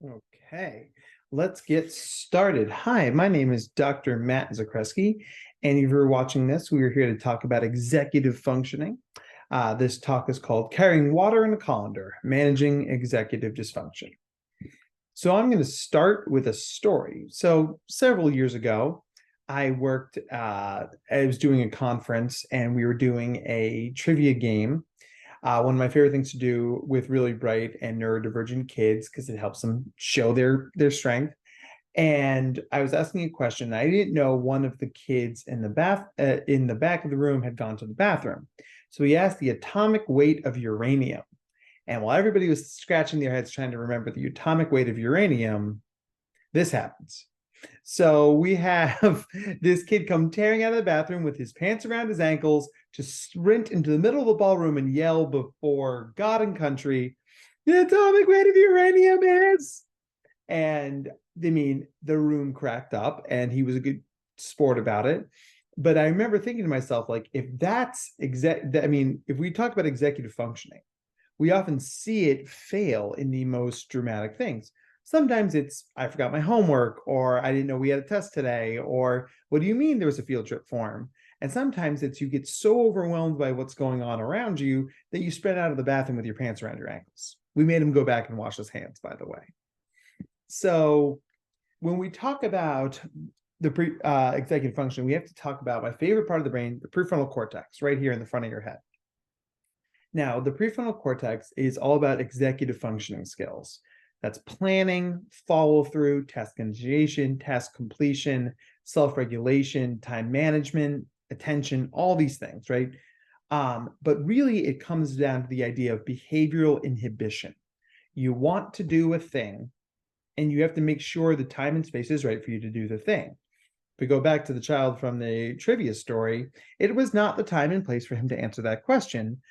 Okay, let's get started. Hi, my name is Dr. Matt Zakreski, and if you're watching this, we are here to talk about executive functioning. This talk is called Carrying Water in a Colander, Managing Executive Dysfunction. So I'm going to start with a story. So several years ago, I was doing a conference and we were doing a trivia game. One of my favorite things to do with really bright and neurodivergent kids because it helps them show their strength. And I was asking a question. I didn't know one of the kids in the back of the room had gone to the bathroom. So he asked the atomic weight of uranium. And while everybody was scratching their heads trying to remember the atomic weight of uranium, this happens. So we have this kid come tearing out of the bathroom with his pants around his ankles to sprint into the middle of the ballroom and yell before God and country, the atomic weight of uranium is. And I mean, the room cracked up and he was a good sport about it. But I remember thinking to myself, like, if if we talk about executive functioning, we often see it fail in the most dramatic things. Sometimes it's, I forgot my homework, or I didn't know we had a test today, or what do you mean there was a field trip form? And sometimes it's you get so overwhelmed by what's going on around you that you sprint out of the bathroom with your pants around your ankles. We made him go back and wash his hands, by the way. So when we talk about the executive function, we have to talk about my favorite part of the brain, the prefrontal cortex, right here in the front of your head. Now, the prefrontal cortex is all about executive functioning skills. That's planning, follow through, task initiation, task completion, self-regulation, time management, attention, all these things, right? But really, it comes down to the idea of behavioral inhibition. You want to do a thing, and you have to make sure the time and space is right for you to do the thing. If we go back to the child from the trivia story, it was not the time and place for him to answer that question,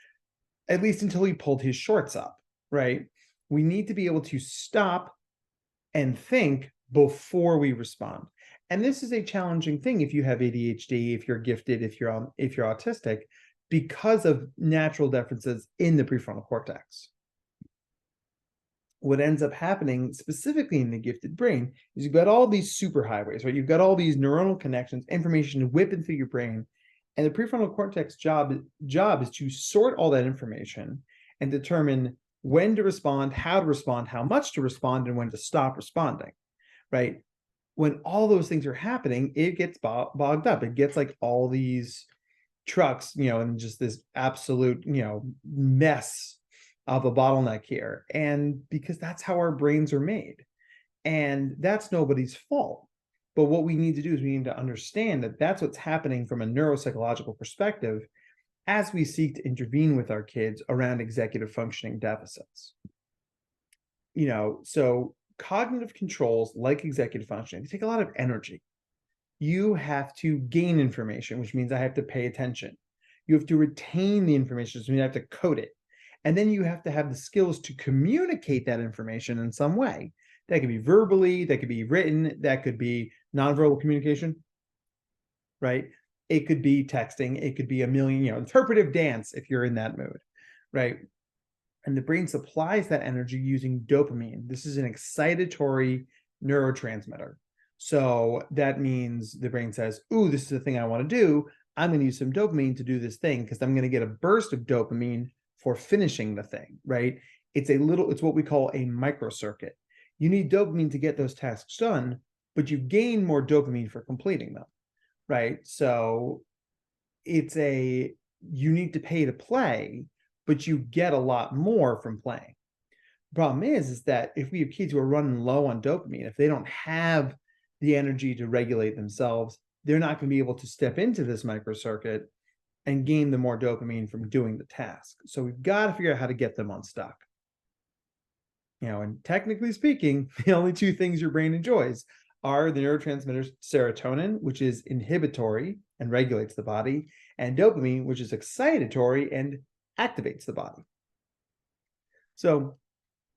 at least until he pulled his shorts up, right? We need to be able to stop and think before we respond. And this is a challenging thing if you have ADHD, if you're gifted, if you're autistic, because of natural differences in the prefrontal cortex. What ends up happening specifically in the gifted brain is you've got all these superhighways, right? You've got all these neuronal connections, information whipping through your brain. And the prefrontal cortex job is to sort all that information and determine when to respond, how much to respond, and when to stop responding, right? When all those things are happening, it gets bogged up. It gets like all these trucks, and just this absolute, mess of a bottleneck here. And because that's how our brains are made. And that's nobody's fault. But what we need to do is we need to understand that that's what's happening from a neuropsychological perspective as we seek to intervene with our kids around executive functioning deficits. So cognitive controls like executive functioning, they take a lot of energy. You have to gain information, which means I have to pay attention. You have to retain the information, so you have to code it. And then you have to have the skills to communicate that information in some way. That could be verbally, that could be written, that could be nonverbal communication, right? It could be texting, it could be a million, interpretive dance if you're in that mood, right? And the brain supplies that energy using dopamine. This is an excitatory neurotransmitter. So that means the brain says, ooh, this is the thing I want to do. I'm going to use some dopamine to do this thing because I'm going to get a burst of dopamine for finishing the thing, right? It's what we call a microcircuit. You need dopamine to get those tasks done, but you gain more dopamine for completing them, right? So you need to pay to play, but you get a lot more from playing. The problem is that if we have kids who are running low on dopamine, if they don't have the energy to regulate themselves, they're not going to be able to step into this microcircuit and gain the more dopamine from doing the task. So we've got to figure out how to get them unstuck. And technically speaking, the only two things your brain enjoys are the neurotransmitters serotonin, which is inhibitory and regulates the body, and dopamine, which is excitatory and activates the body. So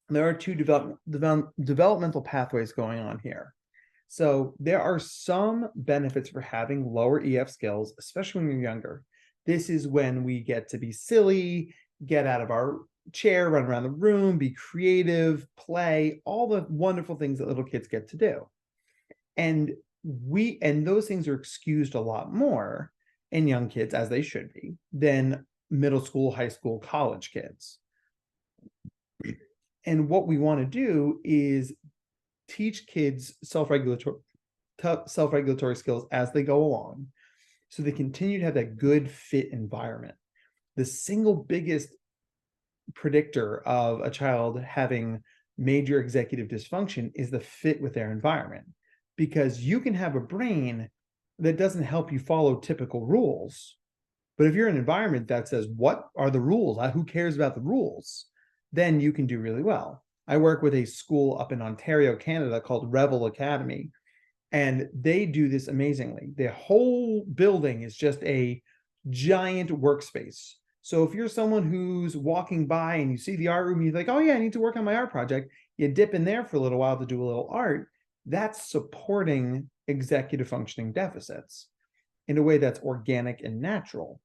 there are two developmental pathways going on here. So there are some benefits for having lower EF skills, especially when you're younger. This is when we get to be silly, get out of our chair, run around the room, be creative, play, all the wonderful things that little kids get to do. And those things are excused a lot more in young kids, as they should be, than middle school, high school, college kids. And what we want to do is teach kids self-regulatory skills as they go along, so they continue to have that good fit environment. The single biggest predictor of a child having major executive dysfunction is the fit with their environment, because you can have a brain that doesn't help you follow typical rules, but if you're in an environment that says, what are the rules? Who cares about the rules? Then you can do really well. I work with a school up in Ontario, Canada called Revel Academy, and they do this amazingly. The whole building is just a giant workspace. So if you're someone who's walking by and you see the art room, you're like, oh yeah, I need to work on my art project. You dip in there for a little while to do a little art. That's supporting executive functioning deficits in a way that's organic and natural.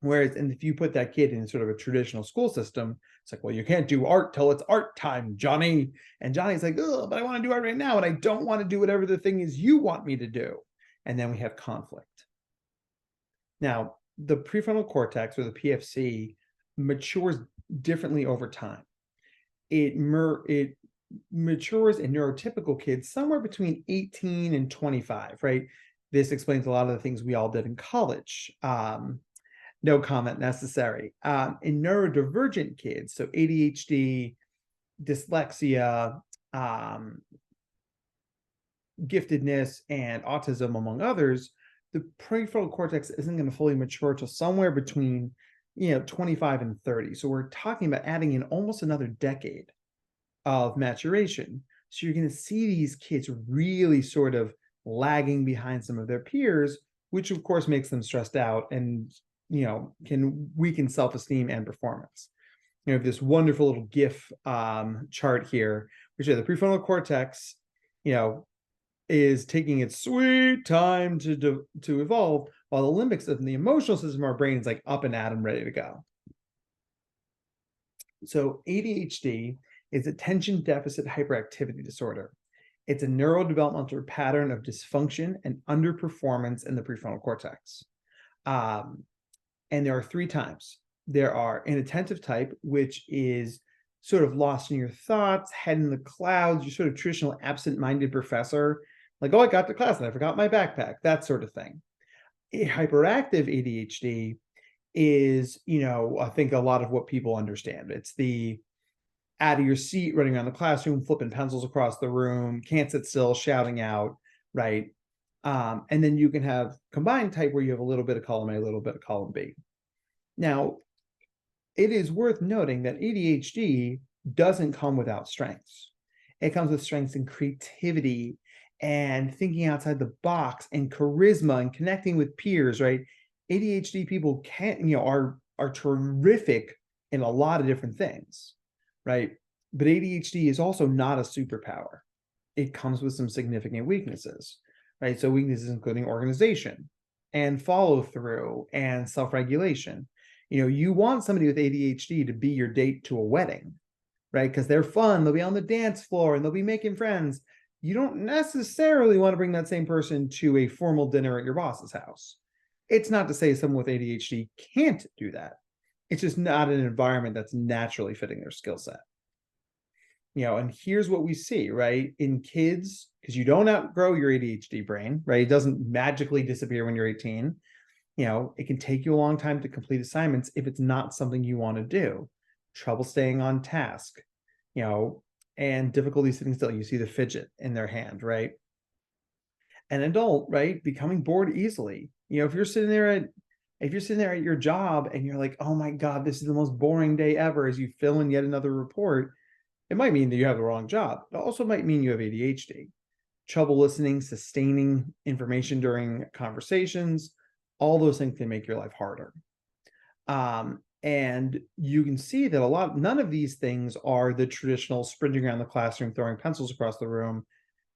Whereas, and if you put that kid in sort of a traditional school system, it's like, well, you can't do art till it's art time, Johnny. And Johnny's like, oh, but I want to do art right now, and I don't want to do whatever the thing is you want me to do. And then we have conflict. Now, the prefrontal cortex, or the PFC, matures differently over time. It matures in neurotypical kids somewhere between 18 and 25, right? This explains a lot of the things we all did in college. No comment necessary. In neurodivergent kids, so ADHD, dyslexia, giftedness, and autism, among others, the prefrontal cortex isn't going to fully mature till somewhere between 25 and 30. So we're talking about adding in almost another decade of maturation. So you're going to see these kids really sort of lagging behind some of their peers, which of course makes them stressed out and can weaken self-esteem and performance. You have this wonderful little GIF chart here, which is the prefrontal cortex, is taking its sweet time to evolve, while the limbic system, the emotional system of our brain, is like up and at 'em, ready to go. So ADHD is attention deficit hyperactivity disorder. It's a neurodevelopmental pattern of dysfunction and underperformance in the prefrontal cortex. And there are 3 types. There are inattentive type, which is sort of lost in your thoughts, head in the clouds, your sort of traditional absent-minded professor, like, oh, I got to class and I forgot my backpack, that sort of thing. Hyperactive ADHD is, I think a lot of what people understand. It's the out of your seat, running around the classroom, flipping pencils across the room, can't sit still, shouting out, right? And then you can have combined type, where you have a little bit of column A, a little bit of column B. Now, it is worth noting that ADHD doesn't come without strengths. It comes with strengths in creativity and thinking outside the box and charisma and connecting with peers, right? ADHD people are terrific in a lot of different things, right? But ADHD is also not a superpower. It comes with some significant weaknesses, right? So weaknesses including organization and follow through and self-regulation. You want somebody with ADHD to be your date to a wedding, right? Because they're fun, they'll be on the dance floor and they'll be making friends. You don't necessarily want to bring that same person to a formal dinner at your boss's house. It's not to say someone with ADHD can't do that. It's just not an environment that's naturally fitting their skill set. And here's what we see, right? In kids, because you don't outgrow your ADHD brain, right? It doesn't magically disappear when you're 18. It can take you a long time to complete assignments if it's not something you want to do. Trouble staying on task, and difficulty sitting still. You see the fidget in their hand, right? An adult, right? Becoming bored easily. If you're sitting there at your job and you're like, oh my God, this is the most boring day ever, as you fill in yet another report, it might mean that you have the wrong job. It also might mean you have ADHD. Trouble listening, sustaining information during conversations, all those things can make your life harder. And you can see that none of these things are the traditional sprinting around the classroom, throwing pencils across the room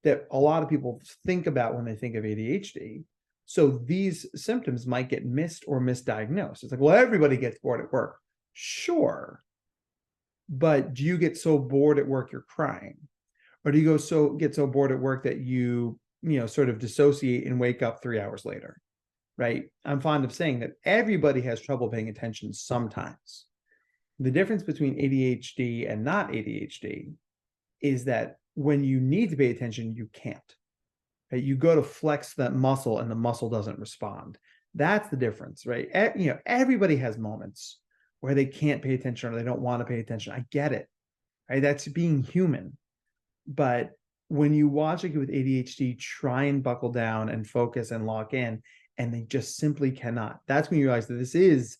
that a lot of people think about when they think of ADHD. So these symptoms might get missed or misdiagnosed. It's like, well, everybody gets bored at work. Sure. But do you get so bored at work you're crying? Or do you get so bored at work that you sort of dissociate and wake up 3 hours later? Right? I'm fond of saying that everybody has trouble paying attention sometimes. The difference between ADHD and not ADHD is that when you need to pay attention, you can't. Right? You go to flex that muscle and the muscle doesn't respond. That's the difference, right? Everybody has moments where they can't pay attention or they don't want to pay attention. I get it. Right? That's being human. But when you watch a kid with ADHD try and buckle down and focus and lock in, and they just simply cannot, that's when you realize that this is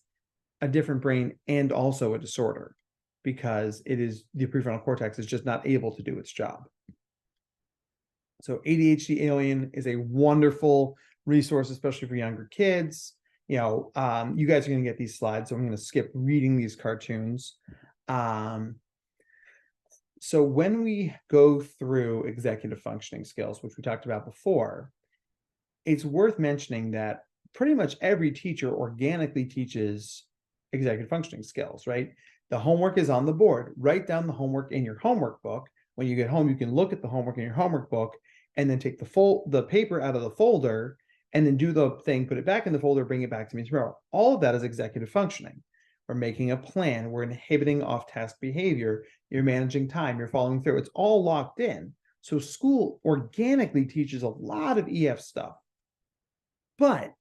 a different brain and also a disorder, because the prefrontal cortex is just not able to do its job. So ADHD Alien is a wonderful resource, especially for younger kids. You guys are going to get these slides, so I'm going to skip reading these cartoons. So when we go through executive functioning skills, which we talked about before, it's worth mentioning that pretty much every teacher organically teaches executive functioning skills, right? The homework is on the board. Write down the homework in your homework book. When you get home, you can look at the homework in your homework book and then take the paper out of the folder and then do the thing, put it back in the folder, bring it back to me tomorrow. All of that is executive functioning. We're making a plan. We're inhibiting off-task behavior. You're managing time. You're following through. It's all locked in. So school organically teaches a lot of EF stuff. But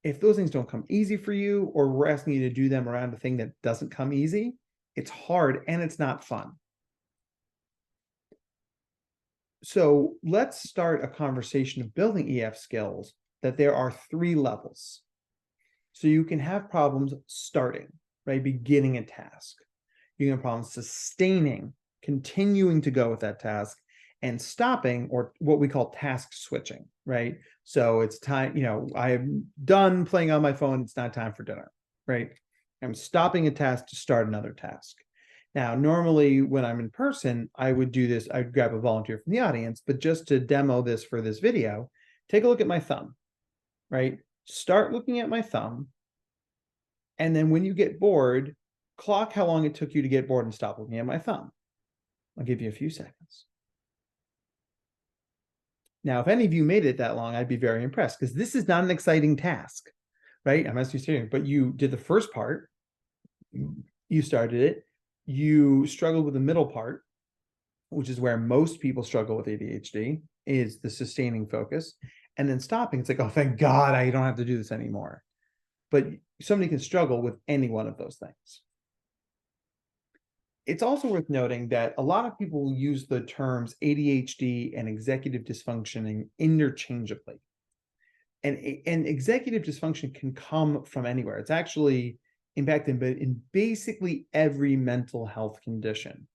if those things don't come easy for you, or we're asking you to do them around a thing that doesn't come easy, it's hard and it's not fun. So let's start a conversation of building EF skills, that there are 3 levels. So you can have problems starting, right? Beginning a task. You can have problems sustaining, continuing to go with that task, and stopping, or what we call task switching, right? So it's time, I'm done playing on my phone. It's not time for dinner, right? I'm stopping a task to start another task. Now, normally when I'm in person, I would do this. I'd grab a volunteer from the audience, but just to demo this for this video, take a look at my thumb, right? Start looking at my thumb. And then when you get bored, clock how long it took you to get bored and stop looking at my thumb. I'll give you a few seconds. Now, if any of you made it that long, I'd be very impressed, because this is not an exciting task, right? I'm asking you, but you did the first part, you started it, you struggled with the middle part, which is where most people struggle with ADHD, is the sustaining focus, and then stopping. It's like, oh, thank God I don't have to do this anymore. But somebody can struggle with any one of those things. It's also worth noting that a lot of people use the terms ADHD and executive dysfunctioning interchangeably. And executive dysfunction can come from anywhere. It's actually impacted in basically every mental health condition.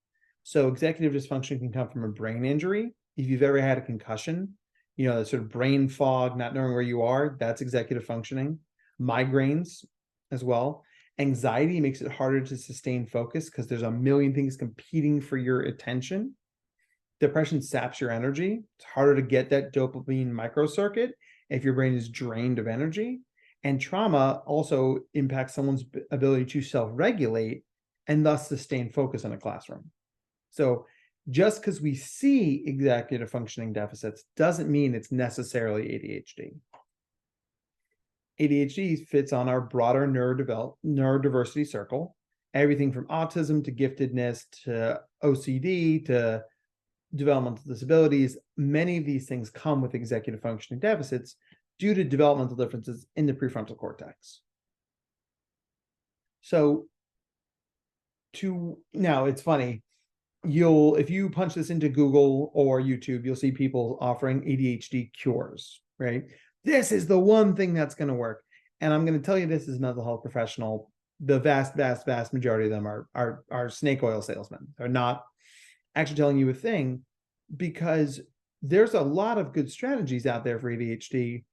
So executive dysfunction can come from a brain injury. If you've ever had a concussion, that sort of brain fog, not knowing where you are, that's executive functioning. Migraines as well. Anxiety makes it harder to sustain focus because there's a million things competing for your attention. Depression saps your energy. It's harder to get that dopamine microcircuit if your brain is drained of energy. And trauma also impacts someone's ability to self-regulate and thus sustain focus in a classroom. So just because we see executive functioning deficits doesn't mean it's necessarily ADHD. ADHD fits on our broader neurodiversity circle, everything from autism to giftedness to OCD to developmental disabilities. Many of these things come with executive functioning deficits due to developmental differences in the prefrontal cortex. So now it's funny, if you punch this into Google or YouTube, you'll see people offering ADHD cures, right? This is the one thing that's going to work. And I'm going to tell you this as a mental health professional, the vast, vast, vast majority of them are snake oil salesmen. They're not actually telling you a thing, because there's a lot of good strategies out there for ADHD,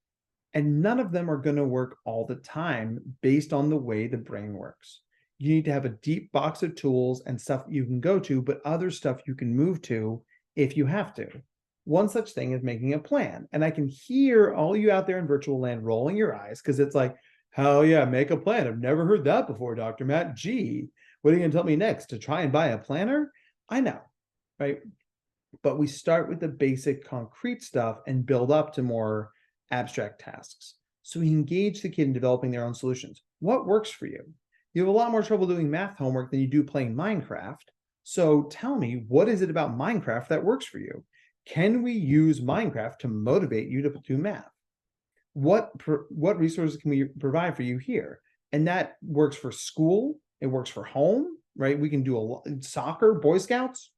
and none of them are going to work all the time based on the way the brain works. You need to have a deep box of tools and stuff you can go to, but other stuff you can move to if you have to. One such thing is making a plan. And I can hear all you out there in virtual land rolling your eyes, because it's like, hell yeah, make a plan. I've never heard that before, Dr. Matt. Gee, What are you going to tell me next? To try and buy a planner? I know, right? But we start with the basic concrete stuff and build up to more abstract tasks. So we engage the kid in developing their own solutions. What works for you? You have a lot more trouble doing math homework than you do playing Minecraft. So tell me, what is it about Minecraft that works for you? Can we use Minecraft to motivate you to do math? What resources can we provide for you here? And that works for school. It works for home, right? We can do soccer, Boy Scouts.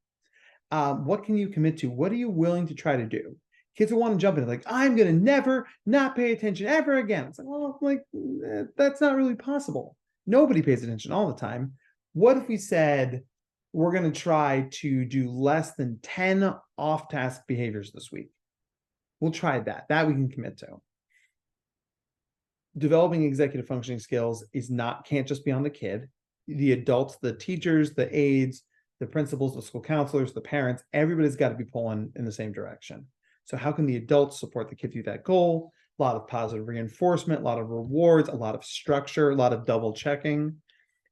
What can you commit to? What are you willing to try to do? Kids will want to jump in like, I'm going to never not pay attention ever again. It's like, well, that's not really possible. Nobody pays attention all the time. What if we said, we're going to try to do less than 10 off-task behaviors this week? We'll try that. That we can commit to. Developing executive functioning skills can't just be on the kid. The adults, the teachers, the aides, the principals, the school counselors, the parents, everybody's got to be pulling in the same direction. So how can the adults support the kid through that goal? A lot of positive reinforcement, a lot of rewards, a lot of structure, a lot of double checking.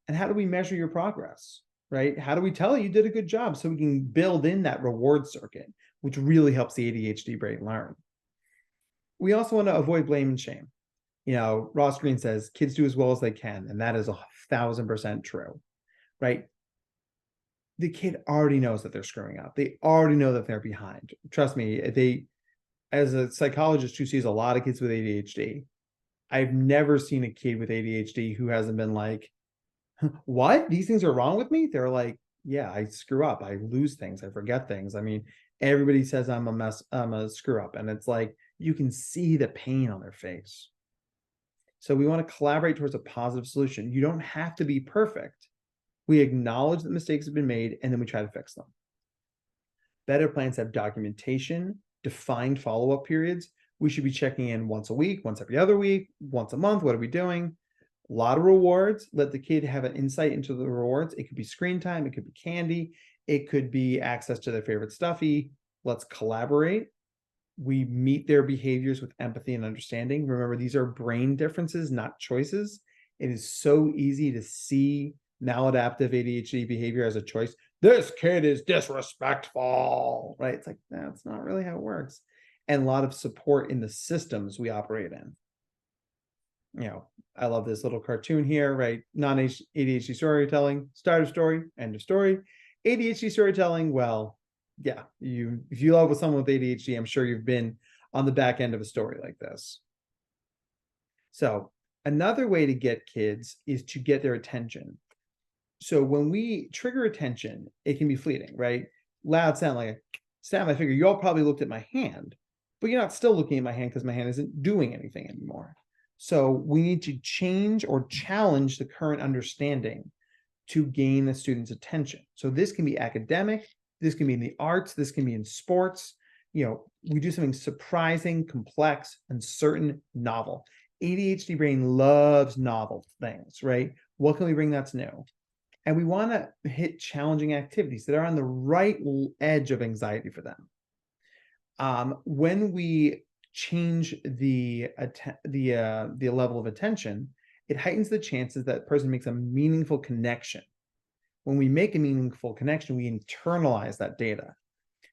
And how do we measure your progress, right? How do we tell you did a good job so we can build in that reward circuit, which really helps the ADHD brain learn? We also want to avoid blame and shame. Ross Green says kids do as well as they can, and that is 1,000% true, right? The kid already knows that they're screwing up. They already know that they're behind. Trust me, as a psychologist who sees a lot of kids with ADHD, I've never seen a kid with ADHD who hasn't been like, what? These things are wrong with me? They're like, yeah, I screw up. I lose things. I forget things. I mean, everybody says I'm a mess. I'm a screw up. And it's like, you can see the pain on their face. So we want to collaborate towards a positive solution. You don't have to be perfect. We acknowledge that mistakes have been made, and then we try to fix them. Better plans have documentation, defined follow-up periods. We should be checking in once a week, once every other week, once a month. What are we doing? A lot of rewards. Let the kid have an insight into the rewards. It could be screen time. It could be candy. It could be access to their favorite stuffy. Let's collaborate. We meet their behaviors with empathy and understanding. Remember, these are brain differences, not choices. It is so easy to see maladaptive ADHD behavior as a choice. This kid is disrespectful, right? It's like, that's not really how it works. And a lot of support in the systems we operate in. I love this little cartoon here, right? Non-ADHD storytelling, start of story, end of story. ADHD storytelling, well, yeah, if you love with someone with ADHD, I'm sure you've been on the back end of a story like this. So another way to get kids is to get their attention. So when we trigger attention, it can be fleeting, right? Loud sound like a snap my finger. You all probably looked at my hand, but you're not still looking at my hand because my hand isn't doing anything anymore. So we need to change or challenge the current understanding to gain the student's attention. So this can be academic, this can be in the arts, this can be in sports. We do something surprising, complex, uncertain, novel. ADHD brain loves novel things, right? What can we bring that's new? And we want to hit challenging activities that are on the right edge of anxiety for them. When we change the level of attention, it heightens the chances that person makes a meaningful connection. When we make a meaningful connection, we internalize that data.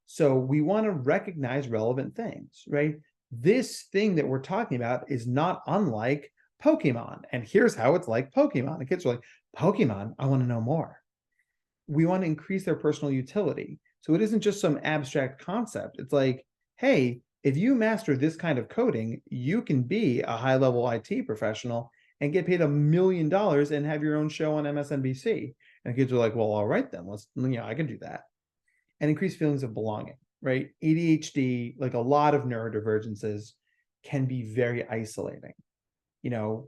So we want to recognize relevant things, right? This thing that we're talking about is not unlike Pokemon. And here's how it's like Pokemon. The kids are like, Pokemon, I want to know more. We want to increase their personal utility. So it isn't just some abstract concept. It's like, hey, if you master this kind of coding, you can be a high-level IT professional and get paid $1 million and have your own show on MSNBC. And kids are like, well, all right, then I can do that. And increase feelings of belonging, right? ADHD, like a lot of neurodivergences, can be very isolating,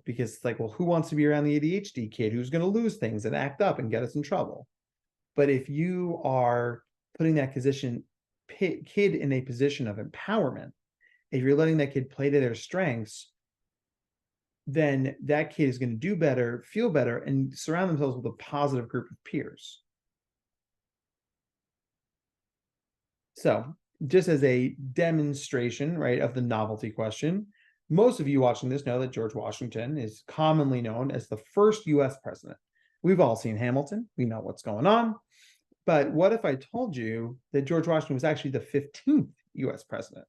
because it's like, well, who wants to be around the ADHD kid who's going to lose things and act up and get us in trouble? But if you are putting that kid in a position of empowerment, if you're letting that kid play to their strengths, then that kid is going to do better, feel better, and surround themselves with a positive group of peers. So just as a demonstration, right, of the novelty question, most of you watching this know that George Washington is commonly known as the first US president. We've all seen Hamilton. We know what's going on. But what if I told you that George Washington was actually the 15th US president?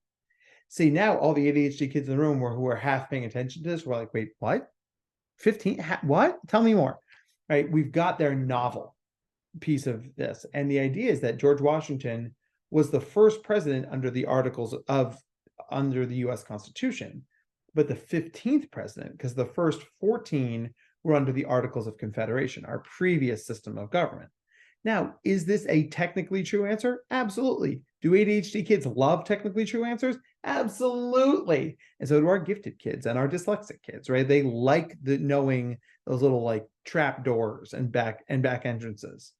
See, now all the ADHD kids in the room who are half paying attention to this were like, wait, what? 15? What? Tell me more. Right? We've got their novel piece of this. And the idea is that George Washington was the first president under the under the US Constitution, but the 15th president, because the first 14 were under the Articles of Confederation, our previous system of government. Now, is this a technically true answer? Absolutely. Do ADHD kids love technically true answers? Absolutely. And so do our gifted kids and our dyslexic kids, right? They like knowing those little like trap doors and back entrances.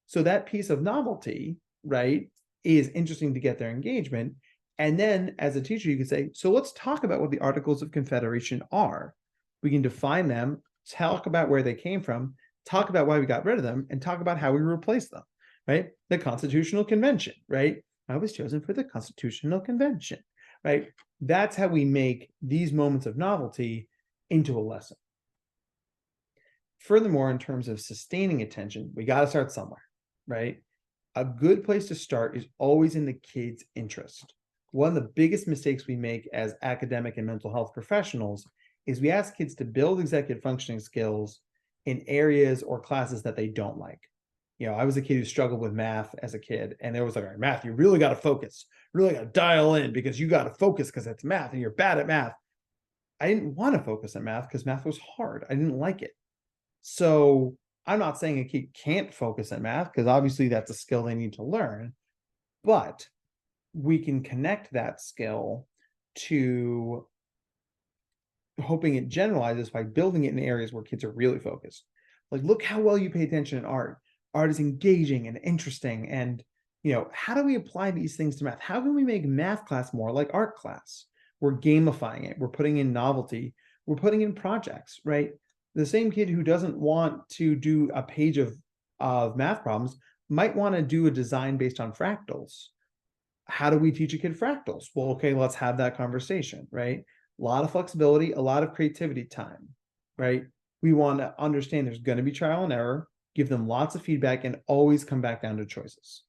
So that piece of novelty, right, is interesting to get their engagement. And then as a teacher, you can say, so let's talk about what the Articles of Confederation are. We can define them, talk about where they came from, talk about why we got rid of them, and talk about how we replace them, right? The Constitutional Convention, right? I was chosen for the Constitutional Convention, right? That's how we make these moments of novelty into a lesson. Furthermore, in terms of sustaining attention, we got to start somewhere, right? A good place to start is always in the kid's interest. One of the biggest mistakes we make as academic and mental health professionals is we ask kids to build executive functioning skills in areas or classes that they don't like. You know, I was a kid who struggled with math as a kid, and it was like, all right, math, you really got to focus, really got to dial in because you got to focus because it's math and you're bad at math. I didn't want to focus on math because math was hard. I didn't like it. So I'm not saying a kid can't focus on math because obviously that's a skill they need to learn, but we can connect that skill to hoping it generalizes by building it in areas where kids are really focused. Like, look how well you pay attention in art. Art is engaging and interesting. And, you know, how do we apply these things to math? How can we make math class more like art class? We're gamifying it. We're putting in novelty. We're putting in projects, right? The same kid who doesn't want to do a page of math problems might want to do a design based on fractals. How do we teach a kid fractals? Well, okay, let's have that conversation, right? A lot of flexibility, a lot of creativity time, right? We want to understand there's going to be trial and error, give them lots of feedback, and always come back down to choices.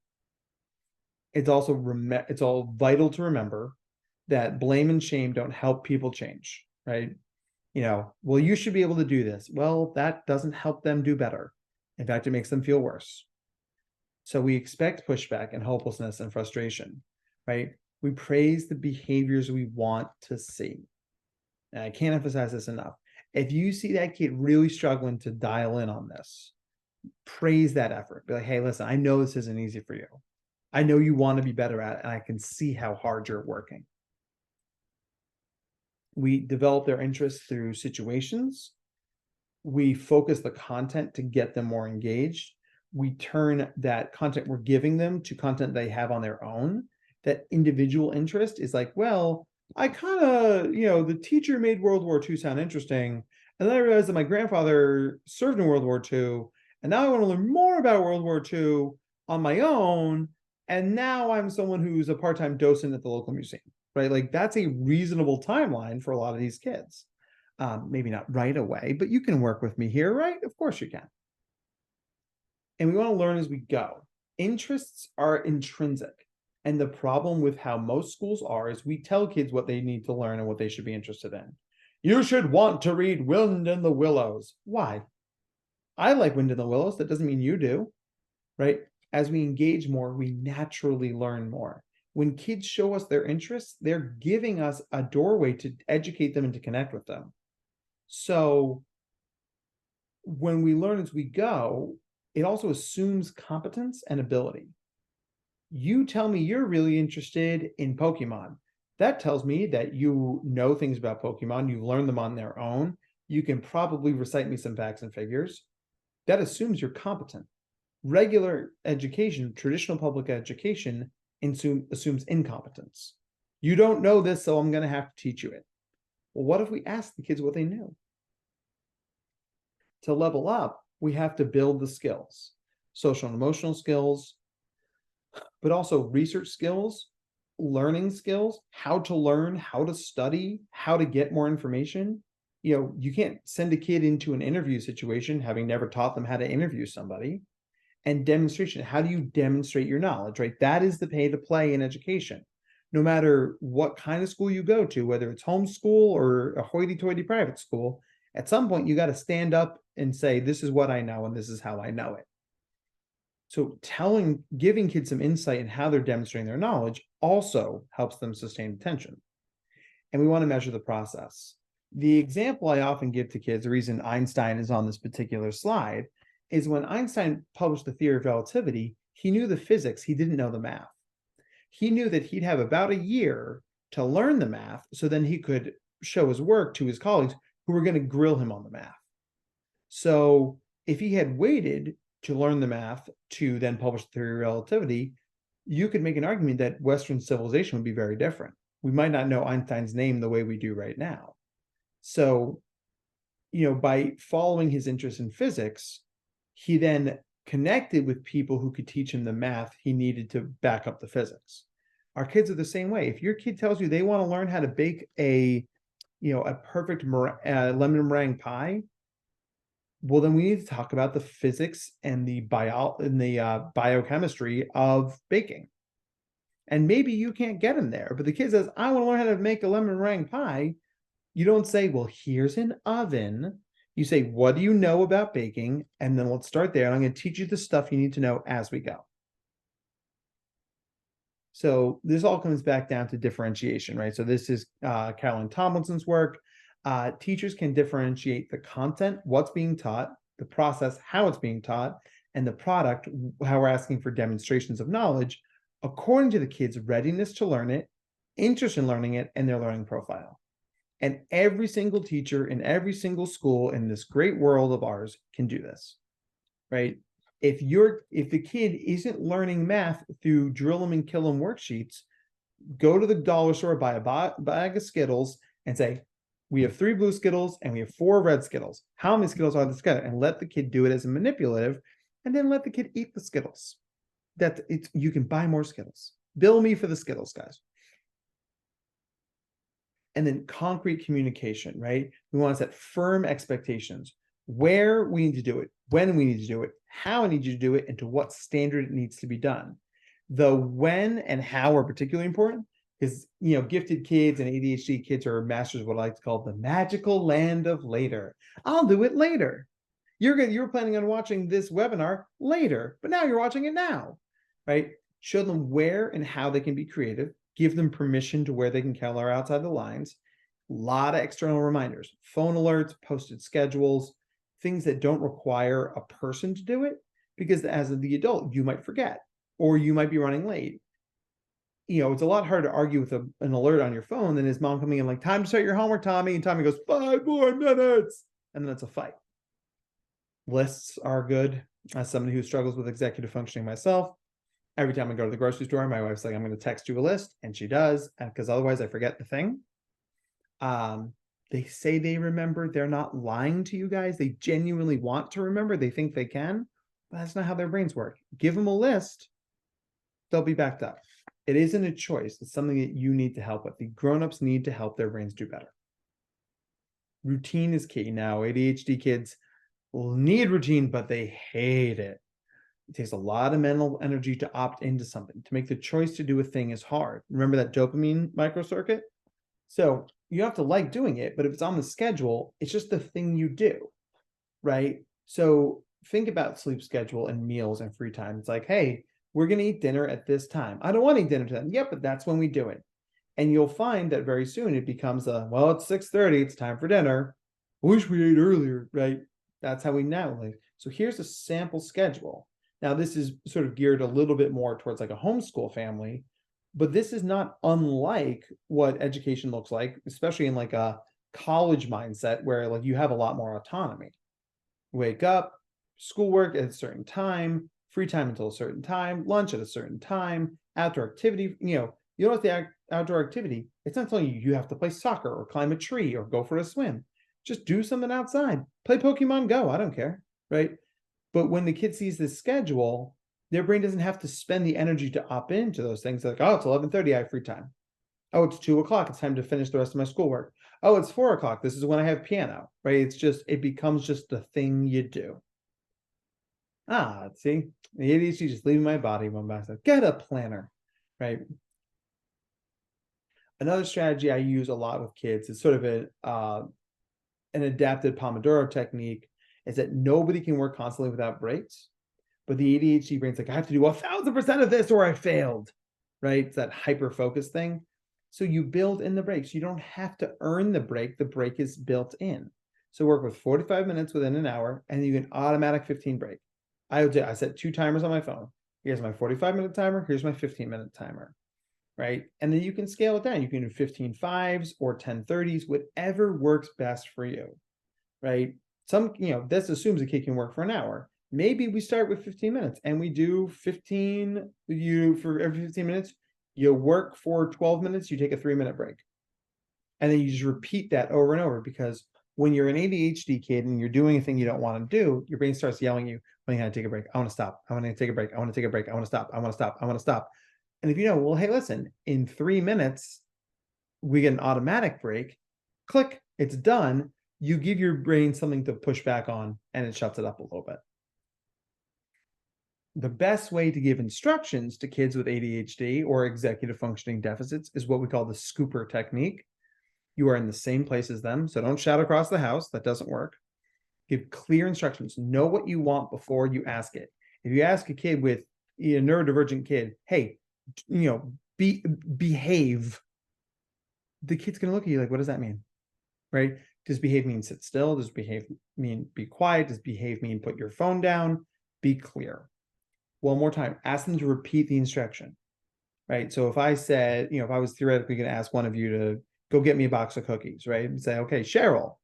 It's also it's all vital to remember that blame and shame don't help people change, right? You know, well, you should be able to do this. Well, that doesn't help them do better. In fact, it makes them feel worse. So we expect pushback and hopelessness and frustration, right? We praise the behaviors we want to see. And I can't emphasize this enough. If you see that kid really struggling to dial in on this, praise that effort. Be like, hey, listen, I know this isn't easy for you. I know you want to be better at it, and I can see how hard you're working. We develop their interests through situations. We focus the content to get them more engaged. We turn that content we're giving them to content they have on their own. That individual interest is like, well, I kind of, you know, the teacher made World War II sound interesting. And then I realized that my grandfather served in World War II. And now I want to learn more about World War II on my own. And now I'm someone who's a part-time docent at the local museum, right? Like that's a reasonable timeline for a lot of these kids. Maybe not right away, but you can work with me here, right? Of course you can. And we want to learn as we go. Interests are intrinsic. And the problem with how most schools are is we tell kids what they need to learn and what they should be interested in. You should want to read Wind in the Willows. Why? I like Wind in the Willows. That doesn't mean you do, right? As we engage more, we naturally learn more. When kids show us their interests, they're giving us a doorway to educate them and to connect with them. So when we learn as we go, it also assumes competence and ability. You tell me you're really interested in Pokemon. That tells me that you know things about Pokemon. You've learned them on their own. You can probably recite me some facts and figures. That assumes you're competent. Regular education, traditional public education, assumes incompetence. You don't know this, so I'm going to have to teach you it. Well, what if we ask the kids what they knew? To level up, we have to build the skills, social and emotional skills, but also research skills, learning skills, how to learn, how to study, how to get more information. You can't send a kid into an interview situation having never taught them how to interview somebody. And demonstration, how do you demonstrate your knowledge, right? That is the pay to play in education. No matter what kind of school you go to, whether it's homeschool or a hoity-toity private school, at some point you got to stand up and say, this is what I know and this is how I know it. So giving kids some insight in how they're demonstrating their knowledge also helps them sustain attention. And we want to measure the process. The example I often give to kids, the reason Einstein is on this particular slide, is when Einstein published the theory of relativity, he knew the physics, he didn't know the math. He knew that he'd have about a year to learn the math, so then he could show his work to his colleagues who were going to grill him on the math. So if he had waited to learn the math to then publish the theory of relativity, you could make an argument that Western civilization would be very different. We might not know Einstein's name the way we do right now. So, by following his interest in physics, he then connected with people who could teach him the math he needed to back up the physics. Our kids are the same way. If your kid tells you they want to learn how to bake a perfect lemon meringue pie, well, then we need to talk about the physics and the biochemistry of baking. And maybe you can't get them there, but the kid says, I want to learn how to make a lemon meringue pie. You don't say, well, here's an oven. You say, what do you know about baking? And then let's start there. And I'm going to teach you the stuff you need to know as we go. So this all comes back down to differentiation, right? So this is Carolyn Tomlinson's work. Teachers can differentiate the content, what's being taught, the process, how it's being taught, and the product, how we're asking for demonstrations of knowledge, according to the kid's readiness to learn it, interest in learning it, and their learning profile. And every single teacher in every single school in this great world of ours can do this, right? If the kid isn't learning math through drill them and kill them worksheets, go to the dollar store, buy a bag of Skittles and say, we have 3 blue Skittles and we have 4 red Skittles. How many Skittles are there together? And let the kid do it as a manipulative, and then let the kid eat the Skittles. You can buy more Skittles. Bill me for the Skittles, guys. And then concrete communication, right? We want to set firm expectations, where we need to do it, when we need to do it, how I need you to do it, and to what standard it needs to be done. The when and how are particularly important because, gifted kids and ADHD kids are masters of what I like to call the magical land of later. I'll do it later. You're planning on watching this webinar later, but now you're watching it now, right? Show them where and how they can be creative. Give them permission to where they can color outside the lines. A lot of external reminders, phone alerts, posted schedules, things that don't require a person to do it, because as the adult, you might forget, or you might be running late. It's a lot harder to argue with an alert on your phone than his mom coming in like, time to start your homework, Tommy. And Tommy goes, 5 more minutes. And then it's a fight. Lists are good. As somebody who struggles with executive functioning myself, every time I go to the grocery store, my wife's like, I'm going to text you a list. And she does, because otherwise I forget the thing. They say they remember. They're not lying to you guys. They genuinely want to remember. They think they can, but that's not how their brains work. Give them a list. They'll be backed up. It isn't a choice. It's something that you need to help with. The grown-ups need to help their brains do better. Routine is key. Now, ADHD kids will need routine, but they hate it. It takes a lot of mental energy to opt into something. To make the choice to do a thing is hard. Remember that dopamine microcircuit? So you have to like doing it, but if it's on the schedule, it's just the thing you do, right? So think about sleep schedule and meals and free time. It's like, hey, we're going to eat dinner at this time. I don't want to eat dinner then. Yep, but that's when we do it. And you'll find that very soon it becomes well, it's 6:30. It's time for dinner. I wish we ate earlier, right? That's how we now live. So here's a sample schedule. Now, this is sort of geared a little bit more towards like a homeschool family, but this is not unlike what education looks like, especially in like a college mindset where like you have a lot more autonomy. Wake up, schoolwork at a certain time, free time until a certain time, lunch at a certain time, outdoor activity. You don't have the outdoor activity. It's not telling you have to play soccer or climb a tree or go for a swim. Just do something outside. Play Pokemon Go. I don't care, right? But when the kid sees this schedule, their brain doesn't have to spend the energy to opt into those things. Like, oh, it's 11:30, I have free time. Oh, it's 2 o'clock. It's time to finish the rest of my schoolwork. Oh, it's 4 o'clock. This is when I have piano, right? It becomes just the thing you do. Ah, see, the ADHD just leaving my body one by itself. Get a planner, right? Another strategy I use a lot with kids is sort of an adapted Pomodoro technique, is that nobody can work constantly without breaks. But the ADHD brain's like, I have to do 1,000% of this or I failed, right? It's that hyper focus thing. So you build in the breaks. You don't have to earn the break. The break is built in. So work with 45 minutes within an hour, and you can automatic 15 break. I set 2 timers on my phone. Here's my 45-minute timer. Here's my 15-minute timer, right? And then you can scale it down. You can do 15 5s or 10 30s, whatever works best for you, right? This assumes a kid can work for an hour. Maybe we start with 15 minutes and we do 15, for every 15 minutes, you work for 12 minutes, you take a 3-minute break. And then you just repeat that over and over, because when you're an ADHD kid and you're doing a thing you don't want to do, your brain starts yelling at you, when you got to take a break. I want to stop. I want to take a break. I want to take a break. I want to stop. I want to stop. I want to stop. And if you know, well, hey, listen, in 3 minutes, we get an automatic break, click, it's done. You give your brain something to push back on and it shuts it up a little bit. The best way to give instructions to kids with ADHD or executive functioning deficits is what we call the scooper technique. You are in the same place as them, so don't shout across the house. That doesn't work. Give clear instructions. Know what you want before you ask it. If you ask a kid with a neurodivergent kid, hey, behave, the kid's going to look at you like, what does that mean? Right? Does behave mean sit still? Does behave mean be quiet? Does behave mean put your phone down? Be clear. One more time, ask them to repeat the instruction, right? So if I said, if I was theoretically going to ask one of you to go get me a box of cookies, right? And say, okay, Cheryl,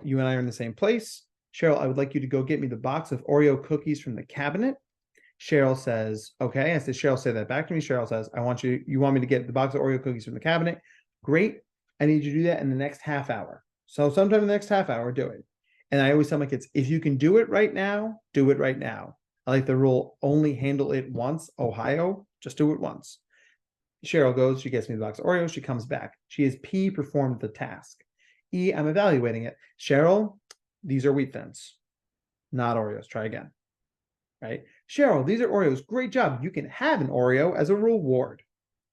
you and I are in the same place. Cheryl, I would like you to go get me the box of Oreo cookies from the cabinet. Cheryl says, okay. I said, Cheryl, say that back to me. Cheryl says, you want me to get the box of Oreo cookies from the cabinet? Great. I need you to do that in the next half hour. So sometime in the next half hour, do it. And I always tell my kids, if you can do it right now, do it right now. I like the rule, only handle it once. Ohio, just do it once. Cheryl goes, she gets me the box of Oreos, she comes back. She has P, performed the task. E, I'm evaluating it. Cheryl, these are wheat thins, not Oreos. Try again, right? Cheryl, these are Oreos. Great job. You can have an Oreo as a reward,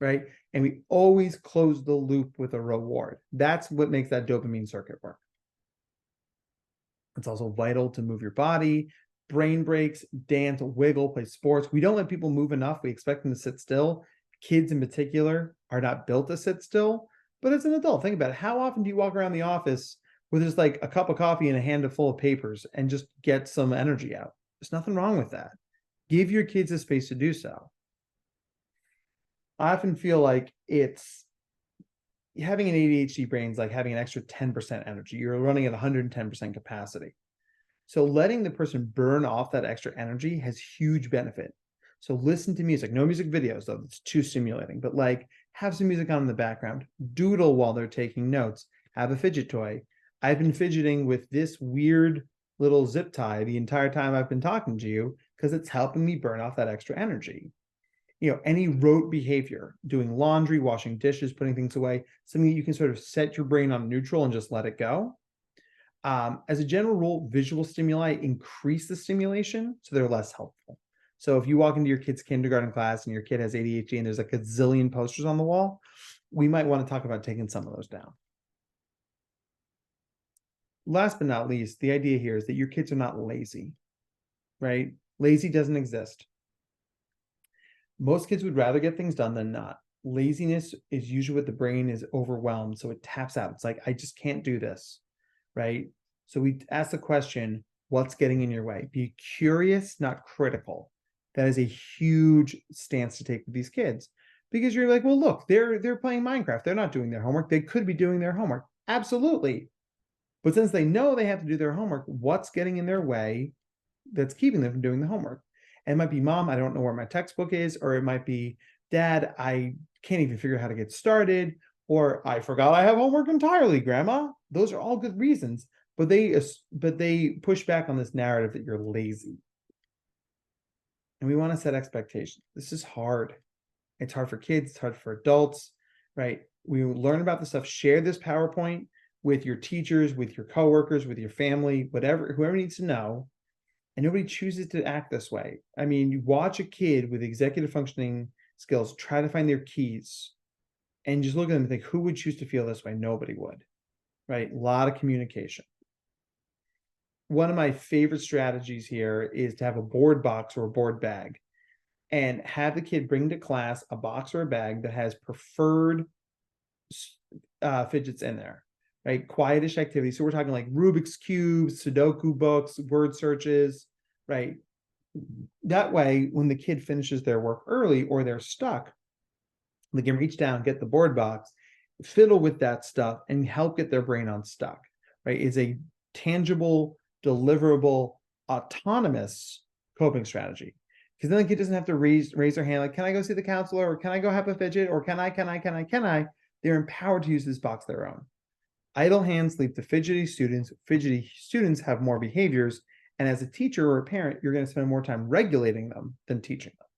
right? And we always close the loop with a reward. That's what makes that dopamine circuit work. It's also vital to move your body, brain breaks, dance, wiggle, play sports. We don't let people move enough. We expect them to sit still. Kids in particular are not built to sit still. But as an adult, think about it. How often do you walk around the office with just like a cup of coffee and a handful of papers and just get some energy out? There's nothing wrong with that. Give your kids a space to do so. I often feel like it's having an ADHD brain is like having an extra 10% energy. You're running at 110% capacity. So letting the person burn off that extra energy has huge benefit. So listen to music, no music videos though, it's too stimulating, but like have some music on in the background, doodle while they're taking notes, have a fidget toy. I've been fidgeting with this weird little zip tie the entire time I've been talking to you because it's helping me burn off that extra energy. Any rote behavior, doing laundry, washing dishes, putting things away, something that you can sort of set your brain on neutral and just let it go. As a general rule, visual stimuli increase the stimulation, so they're less helpful. So if you walk into your kid's kindergarten class and your kid has ADHD and there's like a zillion posters on the wall, we might want to talk about taking some of those down. Last but not least, the idea here is that your kids are not lazy, right? Lazy doesn't exist. Most kids would rather get things done than not. Laziness is usually what the brain is overwhelmed, so it taps out. It's like, I just can't do this, right? So we ask the question, what's getting in your way? Be curious, not critical. That is a huge stance to take with these kids, because you're like, well, look, they're playing Minecraft. They're not doing their homework. They could be doing their homework. Absolutely. But since they know they have to do their homework, what's getting in their way that's keeping them from doing the homework? And it might be, Mom, I don't know where my textbook is, or it might be, Dad, I can't even figure out how to get started, or I forgot I have homework entirely, Grandma. Those are all good reasons, but they push back on this narrative that you're lazy. And we want to set expectations. This is hard. It's hard for kids, it's hard for adults, right? We learn about the stuff, share this PowerPoint with your teachers, with your coworkers, with your family, whatever, whoever needs to know. And nobody chooses to act this way. I mean, you watch a kid with executive functioning skills try to find their keys and just look at them and think, who would choose to feel this way? Nobody would, right? A lot of communication. One of my favorite strategies here is to have a board box or a board bag and have the kid bring to class a box or a bag that has preferred fidgets in there, right? Quietish activities. So we're talking like Rubik's cubes, Sudoku books, word searches, right? That way, when the kid finishes their work early or they're stuck, they can reach down, get the board box, fiddle with that stuff, and help get their brain unstuck, right? It's a tangible, deliverable, autonomous coping strategy. Because then the kid doesn't have to raise their hand, like, can I go see the counselor? Or can I go have a fidget? Or can I? They're empowered to use this box their own. Idle hands lead to fidgety students. Fidgety students have more behaviors. And as a teacher or a parent, you're going to spend more time regulating them than teaching them.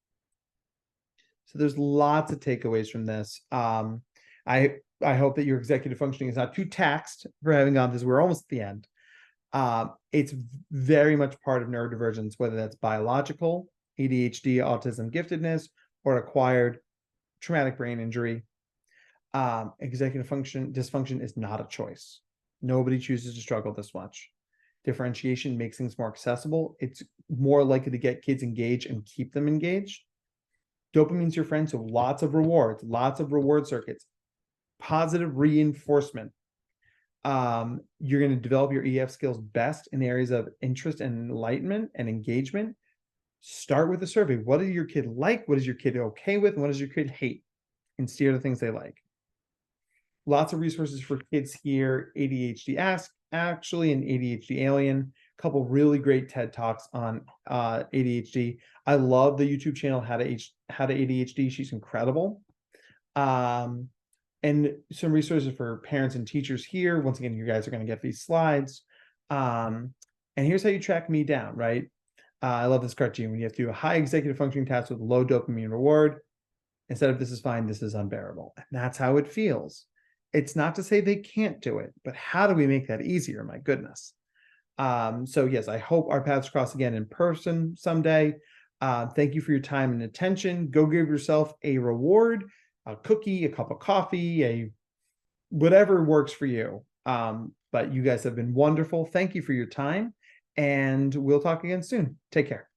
So there's lots of takeaways from this. I hope that your executive functioning is not too taxed for having gone this. We're almost at the end. It's very much part of neurodivergence, whether that's biological, ADHD, autism, giftedness, or acquired traumatic brain injury. Executive function dysfunction is not a choice. Nobody chooses to struggle this much. Differentiation makes things more accessible. It's more likely to get kids engaged and keep them engaged. Dopamine's your friend, so lots of rewards, lots of reward circuits, positive reinforcement. You're going to develop your EF skills best in areas of interest and enlightenment and engagement. Start with a survey. What does your kid like? What is your kid okay with? And what does your kid hate? And steer the things they like. Lots of resources for kids here. ADHD Ask, actually, and ADHD Alien. A couple really great TED Talks on ADHD. I love the YouTube channel How to ADHD. She's incredible. And some resources for parents and teachers here. Once again, you guys are going to get these slides. And here's how you track me down, right? I love this cartoon when you have to do a high executive functioning task with low dopamine reward. Instead of this is fine, this is unbearable. And that's how it feels. It's not to say they can't do it, but how do we make that easier? My goodness. So yes, I hope our paths cross again in person someday. Thank you for your time and attention. Go give yourself a reward, a cookie, a cup of coffee, whatever works for you. But you guys have been wonderful. Thank you for your time, and we'll talk again soon. Take care.